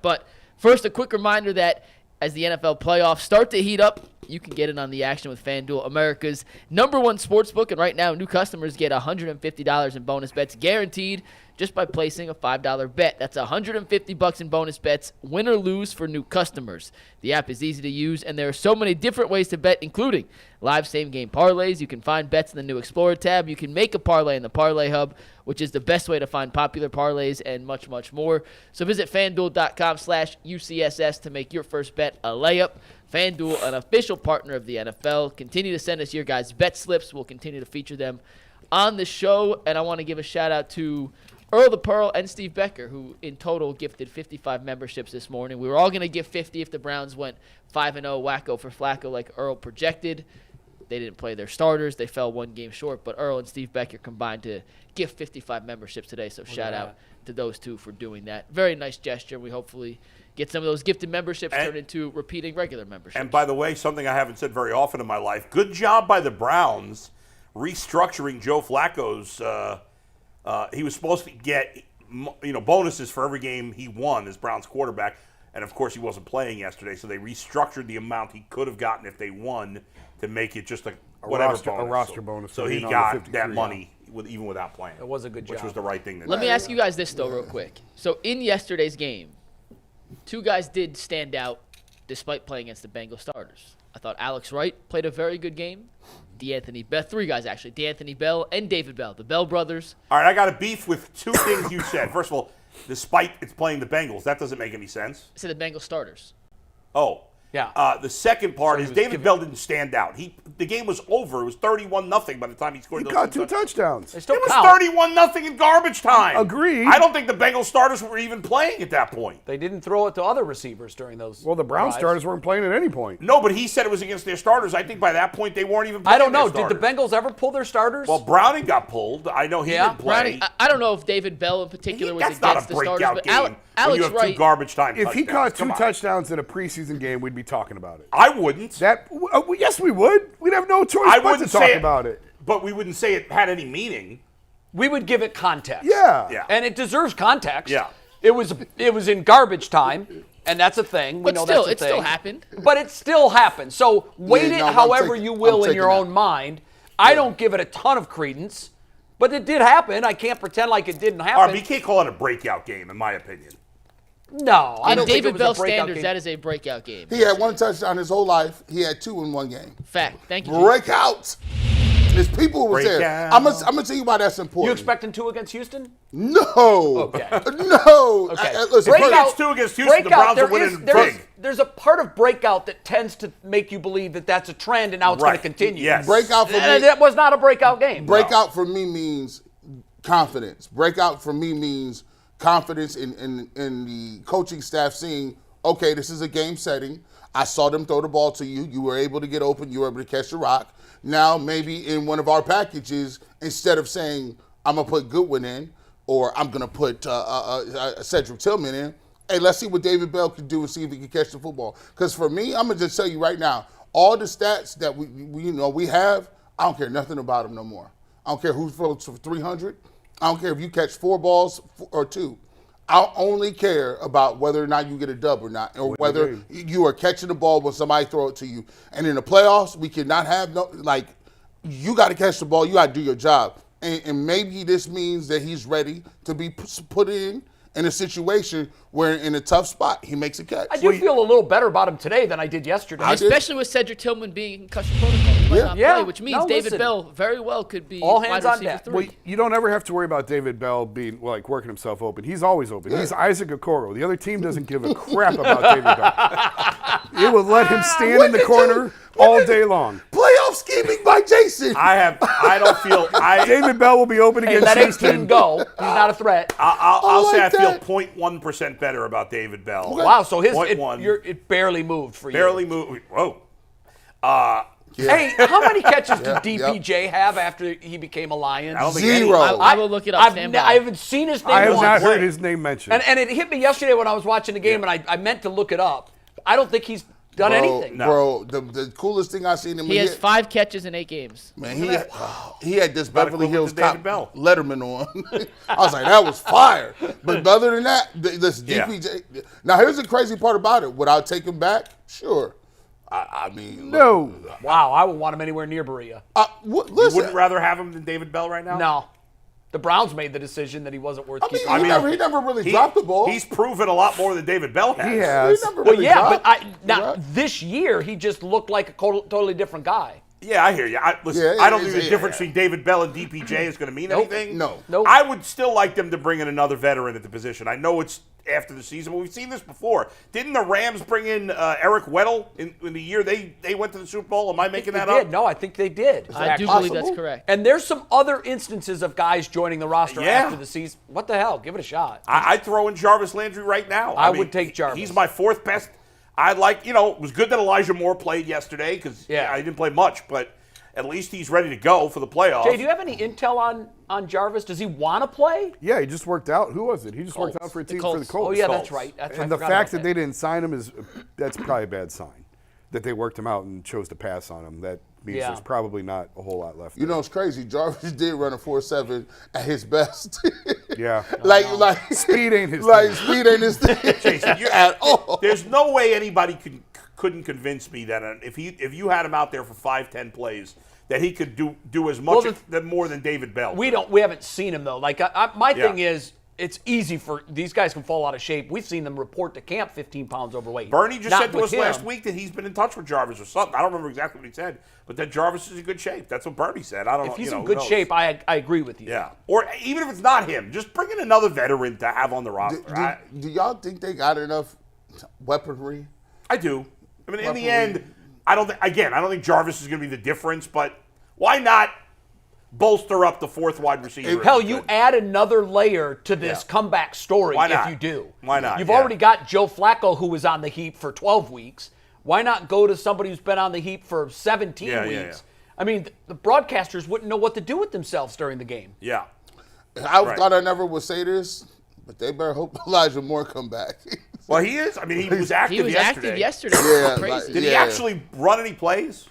But first, a quick reminder that as the NFL playoffs start to heat up, you can get in on the action with FanDuel, America's #1 sportsbook. And right now, new customers get $150 in bonus bets guaranteed just by placing a $5 bet. That's $150 in bonus bets, win or lose for new customers. The app is easy to use, and there are so many different ways to bet, including live same-game parlays. You can find bets in the new Explorer tab. You can make a parlay in the Parlay Hub, which is the best way to find popular parlays, and much, much more. So visit FanDuel.com/UCSS to make your first bet a layup. FanDuel, an official partner of the NFL. Continue to send us your guys' bet slips. We'll continue to feature them on the show. And I want to give a shout-out to Earl the Pearl and Steve Becker, who in total gifted 55 memberships this morning. We were all going to give 50 if the Browns went 5-0 wacko for Flacco like Earl projected. They didn't play their starters. They fell one game short. But Earl and Steve Becker combined to gift 55 memberships today. So shout out to those two for doing that. Very nice gesture. We hopefully get some of those gifted memberships turned into repeating regular memberships. And by the way, something I haven't said very often in my life, good job by the Browns restructuring Joe Flacco's he was supposed to get bonuses for every game he won as Browns quarterback, and of course he wasn't playing yesterday, so they restructured the amount he could have gotten if they won to make it just a roster bonus. So he got that money even without playing. It was a good job. Which was the right thing to do. Let me ask you guys this, though, real quick. So in yesterday's game, two guys did stand out despite playing against the Bengals starters. I thought Alex Wright played a very good game. Three guys, actually. D'Anthony Bell and David Bell, the Bell brothers. All right, I got a beef with two things you said. First of all, despite it's playing the Bengals, that doesn't make any sense. I said the Bengals starters. Oh. Yeah. The second part is David Bell didn't stand out. The game was over. It was 31-0 by the time he scored those got two touchdowns. It was 31-0 in garbage time. Agreed. I don't think the Bengals starters were even playing at that point. They didn't throw it to other receivers during those. Well, the Browns starters weren't playing at any point. No, but he said it was against their starters. I think by that point they weren't even playing. I don't know. Their Did the Bengals ever pull their starters? Well, Browning got pulled. I know he didn't play. Browning, I don't know if David Bell in particular was against the starters, but Alex you have Wright. Two garbage time if touchdowns. He caught two touchdowns in a preseason game, we'd be talking about it. I wouldn't. Yes, we would. We'd have no choice but to talk about it. But we wouldn't say it had any meaning. We would give it context. Yeah. And it deserves context. Yeah. It was in garbage time, and that's a thing. But still, it still happened. But it still happened. So weight it however you will in your own mind. I don't give it a ton of credence, but it did happen. I can't pretend like it didn't happen. You can't call it a breakout game, in my opinion. No, I don't think it David was Bell a breakout standards, game. that is a breakout game. He had one touchdown his whole life. He had two in one game. Fact. Thank you. Breakout. There's people who were there. I'm gonna tell you why that's important. You expecting two against Houston? No. Okay. No. Okay. Listen, breakout, two against Houston, the Browns are winning big. There's a part of breakout that tends to make you believe that that's a trend and now it's going to continue. Yes. Breakout for me. That was not a breakout game. Breakout for me means confidence. Breakout for me means confidence in the coaching staff seeing, okay, this is a game setting. I saw them throw the ball to you. You were able to get open. You were able to catch the rock. Now maybe in one of our packages, instead of saying, I'm going to put Goodwin in or I'm going to put Cedric Tillman in, hey, let's see what David Bell can do and see if he can catch the football. Because for me, I'm going to just tell you right now, all the stats that we have, I don't care nothing about them no more. I don't care who throws for 300. I don't care if you catch 4 balls or 2. I only care about whether or not you get a dub or not, or whether you are catching the ball when somebody throw it to you. And in the playoffs, we cannot have you got to catch the ball. You got to do your job. And maybe this means that he's ready to be put in a situation where in a tough spot, he makes a catch. I do feel a little better about him today than I did yesterday. Especially with Cedric Tillman being in concussion protocol. He might not play, which means David Bell very well could be all hands wide on deck. 3. Well, you don't ever have to worry about David Bell being working himself open. He's always open. He's Isaac Okoro. The other team doesn't give a crap about David Bell. It will let him stand in the corner all day long. Playoff scheming by Jason. David Bell will be open against let his Houston. team go. He's not a threat. I'll say I feel 0.1% better about David Bell. Okay. Wow, so it barely moved for you. Barely moved. Whoa. Hey, how many catches did DPJ have after he became a Lion? I don't think 0. I will look it up. I haven't seen his name. I have once. not heard his name mentioned. And it hit me yesterday when I was watching the game, and I meant to look it up. I don't think he's done anything. Bro, the coolest thing I seen him He has hit, 5 catches in 8 games. man, he had this Beverly Hills David Cop Bell. Letterman on. I was like, that was fire. But other than that, this DPJ. Now, here's the crazy part about it. Would I take him back? Sure. I mean, No. Wow, I wouldn't want him anywhere near Berea. You listen. wouldn't rather have him than David Bell right now? No. The Browns made the decision that he wasn't worth I mean, keeping. he never really dropped the ball. He's proven a lot more than David Bell has. He has. He never Well, really yeah, dropped. but this year he just looked like a totally different guy. Yeah, I hear you. Listen, Yeah, I don't think the yeah. difference between David Bell and DPJ is going to mean anything. No. Nope. I would still like them to bring in another veteran at the position. I know it's after the season, but we've seen this before. Didn't the Rams bring in Eric Weddle in the year they went to the Super Bowl? Am I making that up? No, I think they did. I do possible? believe that's correct. And there's some other instances of guys joining the roster Yeah. after the season. What the hell? Give it a shot. I'd throw in Jarvis Landry right now. I would take Jarvis. He's my 4th best. I like, it was good that Elijah Moore played yesterday because I didn't play much, but at least he's ready to go for the playoffs. Jay, do you have any intel on Jarvis? Does he want to play? Yeah, he just worked out. Who was it? He just worked out for a team for the Colts. Colts. Oh, yeah, Colts. that's right. I And the forgot fact about that they didn't sign him that's probably a bad sign. That they worked him out and chose to pass on him. That means Yeah. there's probably not a whole lot left. You know, it's crazy. Jarvis did run a 4.7 at his best. Yeah. like Speed ain't his like thing. speed ain't his thing. Jason, at all. there's no way anybody couldn't convince me that if you had him out there for 5-10 plays, that he could do as much more than David Bell. We haven't seen him though. Like my thing is, it's easy for these guys can fall out of shape. We've seen them report to camp 15 pounds overweight. Bernie just Not said to with us him. last week that he's been in touch with Jarvis or something. I don't remember exactly what he said, but that Jarvis is in good shape. That's what Bernie said. I don't know. If he's who in good knows? shape, I agree with you. Yeah. Or even if it's not him, just bring in another veteran to have on the roster. Do y'all think they got enough weaponry? I do. I mean, in the end, I don't think Jarvis is going to be the difference, but why not bolster up the 4th wide receiver? Hell, you add another layer to this comeback story Why if not? you do. Why not? You've Yeah. already got Joe Flacco, who was on the heap for 12 weeks. Why not go to somebody who's been on the heap for 17 Yeah, weeks? yeah, yeah. I mean, the broadcasters wouldn't know what to do with themselves during the game. Yeah. I thought I never would say this, but they better hope Elijah Moore come back. Well, he is. I mean, he was active He was yesterday. active yesterday. Yeah, Crazy. like- Did he Yeah. actually run any plays?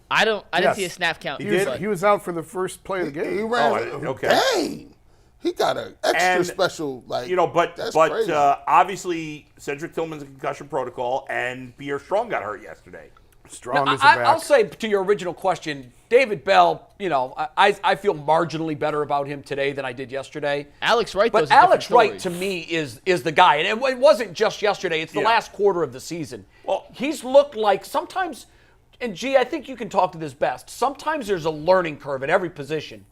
I didn't Yes. see a snap count. He did? but- He was out for the first play of the He game. ran. Okay. Dang, he got an extra And, special. Like But crazy. obviously Cedric Tillman's in concussion protocol, and Pierre Strong got hurt yesterday. Strong as a I'll back. say to your original question, David Bell, I feel marginally better about him today than I did yesterday. Alex Wright, But though, is a different Alex Wright, story. to me, is the guy. And it wasn't just yesterday. It's the Yeah. last quarter of the season. Well- He's looked like sometimes, and G, I think you can talk to this best. Sometimes there's a learning curve at every position.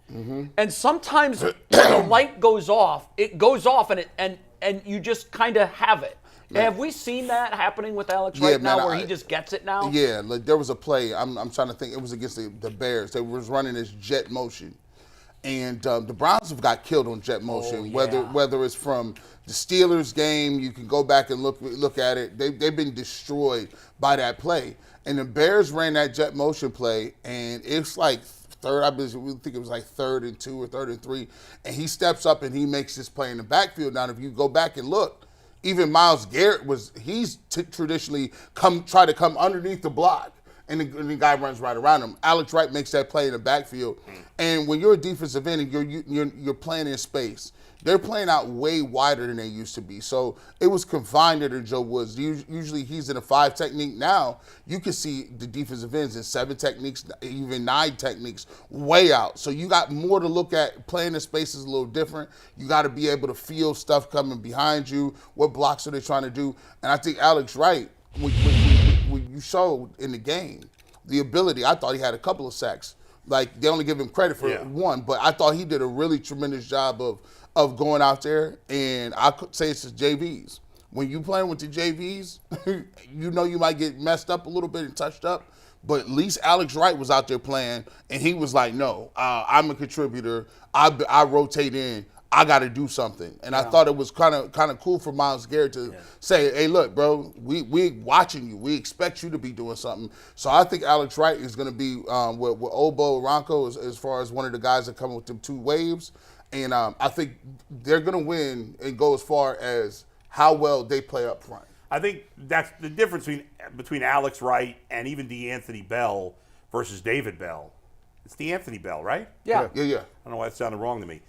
And sometimes when the light goes off, it goes off and you just kind of have it. Have we seen that happening with Alex Wright now, where he just gets it now? Yeah, like there was a play. I'm trying to think. It was against the Bears. They was running this jet motion, and the Browns have got killed on jet motion. Whether it's from the Steelers game, you can go back and look at it. They've been destroyed by that play. And the Bears ran that jet motion play, and it's like I think it was like 3rd and 2 or 3rd and 3, and he steps up and he makes this play in the backfield. Now, if you go back and look. Even Myles Garrett he's traditionally try to come underneath the block, and the guy runs right around him. Alex Wright makes that play in the backfield, and when you're a defensive end and you're playing in space, they're playing out way wider than they used to be. So it was confined to Joe Woods. Usually he's in a 5 technique. Now you can see the defensive ends in 7 techniques, even 9 techniques, way out. So you got more to look at. Playing in space is a little different. You got to be able to feel stuff coming behind you. What blocks are they trying to do? And I think Alex Wright, when you showed in the game, the ability, I thought he had a couple of sacks. Like, they only give him credit for one, but I thought he did a really tremendous job of going out there, and I could say it's the JVs. When you playing with the JVs, you know you might get messed up a little bit and touched up, but at least Alex Wright was out there playing, and he was like, no, I'm a contributor. I rotate in. I got to do something. And I thought it was kind of cool for Myles Garrett to say, hey, look, bro, we watching you. We expect you to be doing something. So I think Alex Wright is going to be with Obo Ronco as far as one of the guys that come with them 2 waves. And I think they're going to win and go as far as how well they play up front. I think that's the difference between Alex Wright and even DeAnthony Bell versus David Bell. It's DeAnthony Bell, right? Yeah. Yeah. I don't know why that sounded wrong to me.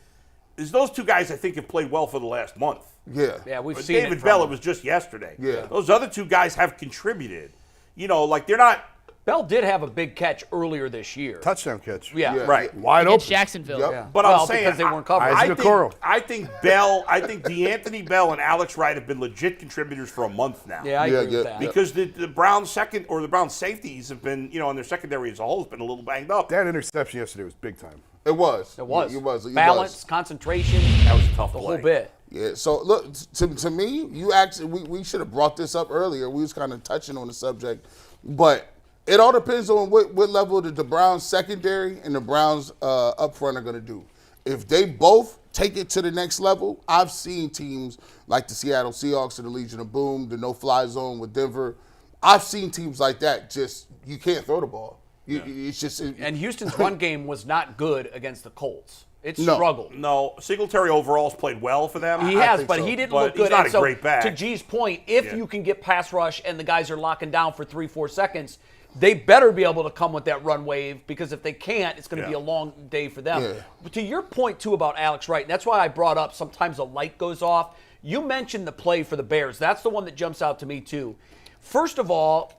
Is those two guys I think have played well for the last month. Yeah. Yeah, we've But seen David it Bell, from it was just yesterday. Yeah. Those other two guys have contributed. You know, like they're not. Bell did have a big catch earlier this year. Touchdown catch. Yeah. Right. Wide Against open. Jacksonville. Yep. But Well, I'm saying because they weren't covered. Isaac Okoro. I think DeAnthony Bell and Alex Wright have been legit contributors for a month now. Yeah, I Yeah, agree yeah. with that. Because the Browns second or the Browns safeties have been, you know, and their secondary as a whole has been a little banged up. That interception yesterday was big time. It was. It was. It was. Balance, concentration, That was a tough the play. whole bit. Yeah. So look, to me, you actually we should have brought this up earlier. We was kind of touching on the subject, but it all depends on what level the Browns secondary and the Browns up front are going to do. If they both take it to the next level, I've seen teams like the Seattle Seahawks or the Legion of Boom, the no-fly zone with Denver. I've seen teams like that just you can't throw the ball. It's just And Houston's run game was not good against the Colts. It No. struggled. No, Singletary overall's played well for them. He I has, think but so. he didn't But look he's good. not And a so, great back. to G's point, if Yeah. you can get pass rush and the guys are locking down for 3-4 seconds, they better be able to come with that run wave, because if they can't, it's going to be Yeah. a long day for them. Yeah. But to your point, too, about Alex Wright, and that's why I brought up sometimes a light goes off. You mentioned the play for the Bears. That's the one that jumps out to me, too. First of all,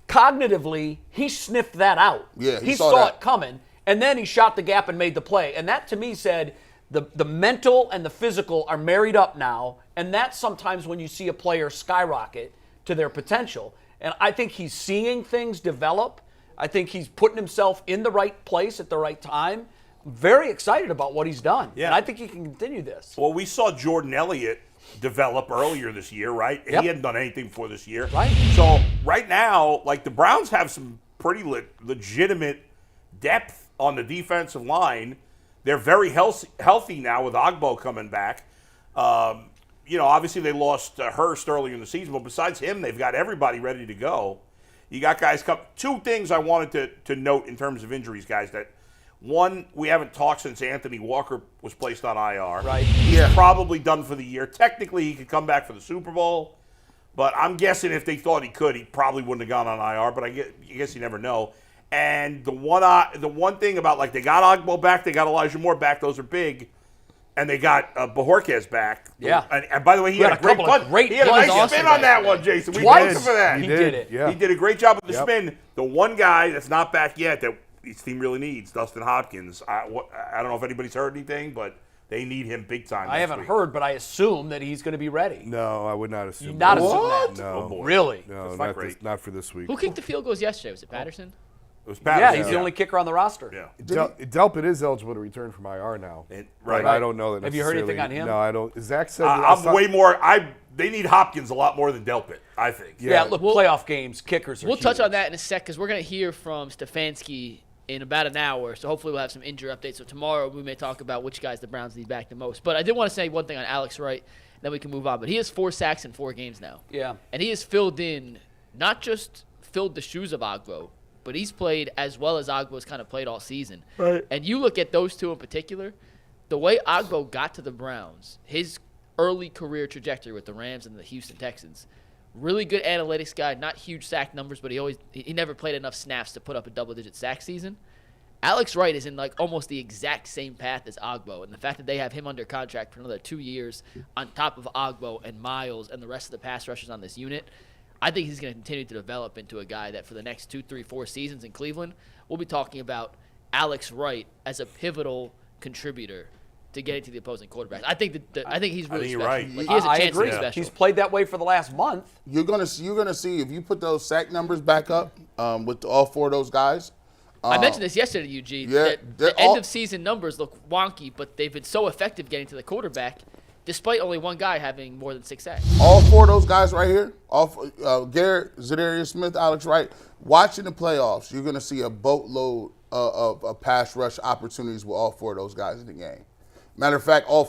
cognitively, he sniffed that out. Yeah, he saw saw that. it coming, and then he shot the gap and made the play. And that, to me, said the mental and the physical are married up now, and that's sometimes when you see a player skyrocket to their potential. And I think he's seeing things develop. I think he's putting himself in the right place at the right time. Very excited about what he's done. Yeah. And I think he can continue this. Well, we saw Jordan Elliott develop earlier this year, right? Yep. He hadn't done anything before this year. Right. So right now, like the Browns have some pretty legitimate depth on the defensive line. They're very healthy now with Ogbo coming back. You know, obviously they lost Hurst earlier in the season, but besides him, they've got everybody ready to go. You got guys come. Two things I wanted to note in terms of injuries, guys. That one, we haven't talked since Anthony Walker was placed on IR. Right. He's probably done for the year. Technically, he could come back for the Super Bowl, but I'm guessing if they thought he could, he probably wouldn't have gone on IR. But I guess you never know. And the one thing about, like, they got Ogbo back, they got Elijah Moore back. Those are big. And they got Bajorquez back. Yeah. And by the way, he had a great couple of punt. great He had a punts nice also spin on that yesterday. one, Jason. We Twice. thanked him for that. He did it. Yeah. He did a great job with the Yep. spin. The one guy that's not back yet that his team really needs, Dustin Hopkins. I don't know if anybody's heard anything, but they need him big time. I this haven't week. heard, but I assume that he's going to be ready. No, I would not assume. You not that. assume What? that. No. Oh, boy. Really? No, That's not not great. not for this week. Who kicked the field goals yesterday? Was it Patterson? It was Yeah, Patterson. he's the only kicker on the roster. Yeah. Delpit is eligible to return from IR now. Right. But I don't know that. Have you heard anything necessarily- on him? No, I don't. Zach said. last I'm time- way more. They need Hopkins a lot more than Delpit, I think. Yeah, look, We'll- playoff games, kickers are We'll touch huge. on that in a sec because we're going to hear from Stefanski in about an hour. So hopefully we'll have some injury updates. So tomorrow we may talk about which guys the Browns need back the most. But I did want to say one thing on Alex Wright, then we can move on. But he has 4 sacks in 4 games now. Yeah. And he has filled not just filled the shoes of Ogbo, but he's played as well as Ogbo's kind of played all season. Right. And you look at those two in particular, the way Ogbo got to the Browns, his early career trajectory with the Rams and the Houston Texans, really good analytics guy, not huge sack numbers, but he never played enough snaps to put up a double-digit sack season. Alex Wright is in like almost the exact same path as Ogbo, and the fact that they have him under contract for another 2 years on top of Ogbo and Miles and the rest of the pass rushers on this unit, I think he's going to continue to develop into a guy that for the next 2, 3, 4 seasons in Cleveland, we'll be talking about Alex Wright as a pivotal contributor to getting to the opposing quarterback. I think he's really you're special. right. Like, he has a I chance agree. to be special. He's played that way for the last month. You're gonna see if you put those sack numbers back up with all 4 of those guys. I mentioned this yesterday to you, G. Yeah, that they're the end all- of season numbers look wonky, but they've been so effective getting to the quarterback, despite only one guy having more than 6 sacks. All 4 of those guys right here, Garrett, Zadarius Smith, Alex Wright, watching the playoffs, you're going to see a boatload of pass rush opportunities with all 4 of those guys in the game. Matter of fact, all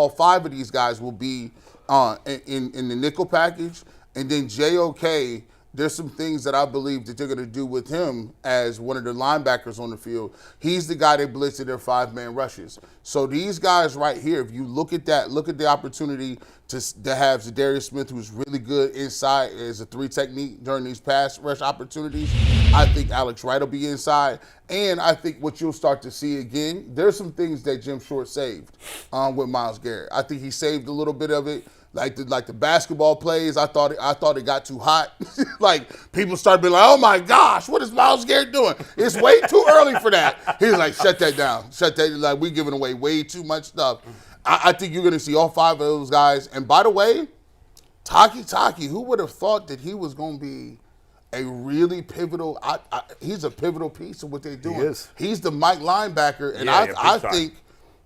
five of these guys will be in the nickel package, and then JOK there's some things that I believe that they're going to do with him as one of the linebackers on the field. He's the guy they blitz at their 5-man rushes. So these guys right here, if you look at that, look at the opportunity to have Zadarius Smith, who's really good inside as a 3 technique during these pass rush opportunities. I think Alex Wright will be inside. And I think what you'll start to see again, there's some things that Jim Short saved with Myles Garrett. I think he saved a little bit of it. Like the basketball plays, I thought it got too hot. Like people started being like, "Oh my gosh, what is Myles Garrett doing? It's way too early for that." He's like, "Shut that down, shut that." Like we giving away way too much stuff. I think you're gonna see all 5 of those guys. And by the way, Taki, who would have thought that he was gonna be a really pivotal? He's a pivotal piece of what they're doing. He is. He's the Mike linebacker, and Yeah, I big time. think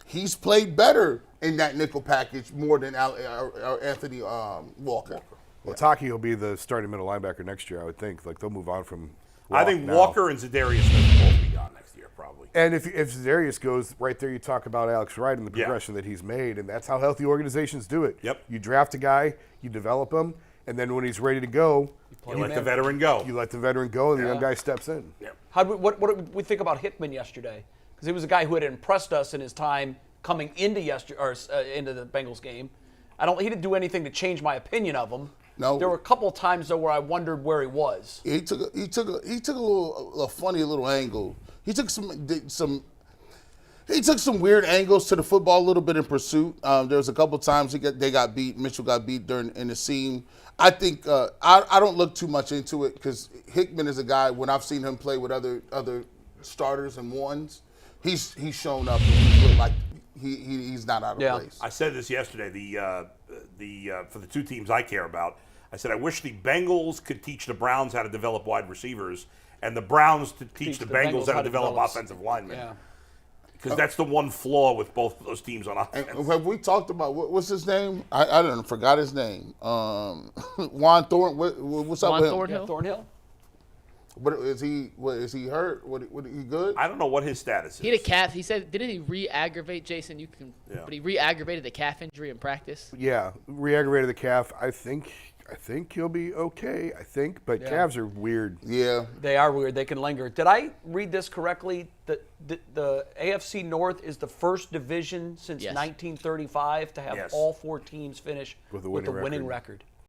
he's played better in that nickel package more than Anthony Walker. Well, Taki will be the starting middle linebacker next year, I would think. Like, they'll move on from I think now. Walker and Zadarius Smith will both be gone next year, probably. And if Zadarius goes, right there you talk about Alex Wright and the Yeah. progression that he's made, and that's how healthy organizations do it. Yep. You draft a guy, you develop him, and then when he's ready to go, You let the veteran go. you let the veterin go, and the young guy steps in. What did we think about Hickman yesterday? Because he was a guy who had impressed us in his time coming into into the Bengals game. He didn't do anything to change my opinion of him. No. There were a couple of times though where I wondered where he was. He took a funny little angle. He took some weird angles to the football a little bit in pursuit. There was a couple of times they got beat. Mitchell got beat in the seam. I think I don't look too much into it because Hickman is a guy. When I've seen him play with other starters and ones, he's shown up and he's looked like he's not out of place. I said this yesterday. For the 2 teams I care about, I said I wish the Bengals could teach the Browns how to develop wide receivers, and the Browns to teach the Bengals how to develop offensive linemen. Yeah. Because that's the one flaw with both of those teams on offense. And have we talked about what's his name? I don't know, forgot his name. Juan Thorn. What's up Juan with him? Thornhill? Yeah, Thornhill. What is he? What is he hurt? What he good? I don't know what his status is. He had a calf. He said, didn't he re-aggravate, Jason? Yeah. But he re-aggravated the calf injury in practice. Yeah, re-aggravated the calf. I think he'll be okay. But calves are weird. Yeah. They are weird. They can linger. Did I read this correctly? The AFC North is the first division since Yes. 1935 to have Yes. all 4 teams finish With a with a winning winning record. record.